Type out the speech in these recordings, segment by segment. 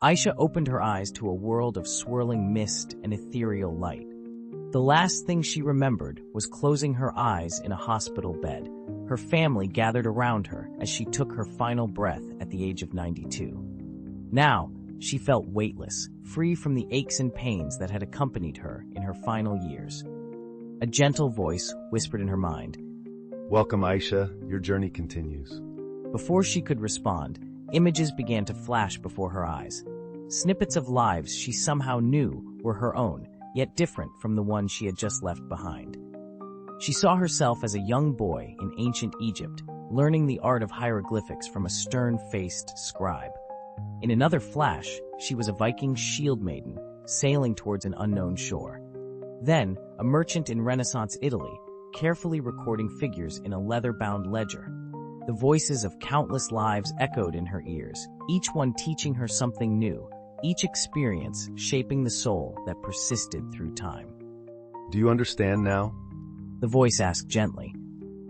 Aisha opened her eyes to a world of swirling mist and ethereal light. The last thing she remembered was closing her eyes in a hospital bed. Her family gathered around her as she took her final breath at the age of 92. Now, she felt weightless, free from the aches and pains that had accompanied her in her final years. A gentle voice whispered in her mind. "Welcome, Aisha. Your journey continues." Before she could respond, images began to flash before her eyes. Snippets of lives she somehow knew were her own, yet different from the one she had just left behind. She saw herself as a young boy in ancient Egypt, learning the art of hieroglyphics from a stern-faced scribe. In another flash, she was a Viking shield maiden, sailing towards an unknown shore. Then, a merchant in Renaissance Italy, carefully recording figures in a leather-bound ledger. The voices of countless lives echoed in her ears, each one teaching her something new, each experience shaping the soul that persisted through time. "Do you understand now?" The voice asked gently.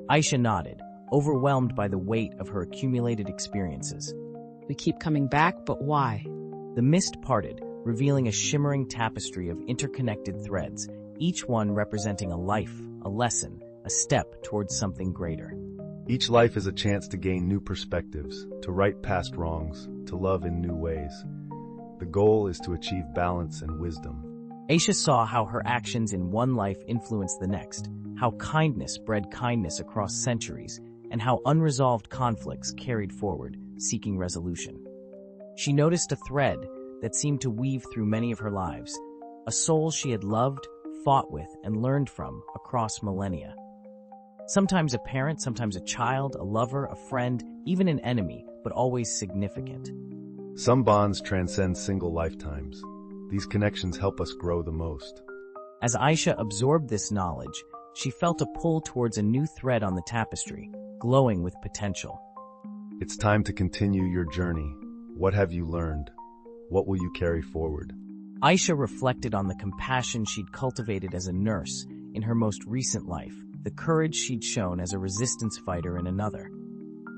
Aisha nodded, overwhelmed by the weight of her accumulated experiences. We keep coming back, but why? The mist parted, revealing a shimmering tapestry of interconnected threads, each one representing a life, a lesson, a step towards something greater. Each life is a chance to gain new perspectives, to right past wrongs, to love in new ways. The goal is to achieve balance and wisdom. Aisha saw how her actions in one life influenced the next, how kindness bred kindness across centuries, and how unresolved conflicts carried forward, seeking resolution. She noticed a thread that seemed to weave through many of her lives, a soul she had loved, fought with, and learned from across millennia. Sometimes a parent, sometimes a child, a lover, a friend, even an enemy, but always significant. Some bonds transcend single lifetimes. These connections help us grow the most. As Aisha absorbed this knowledge, she felt a pull towards a new thread on the tapestry, glowing with potential. It's time to continue your journey. What have you learned? What will you carry forward? Aisha reflected on the compassion she'd cultivated as a nurse in her most recent life, the courage she'd shown as a resistance fighter in another,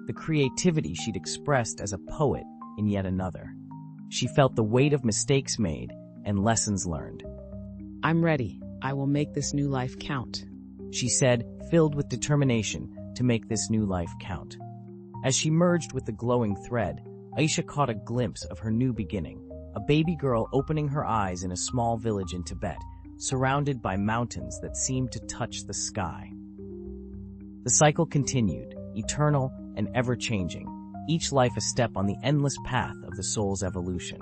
the creativity she'd expressed as a poet in yet another. She felt the weight of mistakes made and lessons learned. I'm ready. I will make this new life count, she said, filled with determination to make this new life count. As she merged with the glowing thread, Aisha caught a glimpse of her new beginning, a baby girl opening her eyes in a small village in Tibet, surrounded by mountains that seemed to touch the sky. The cycle continued, eternal and ever-changing, each life a step on the endless path of the soul's evolution.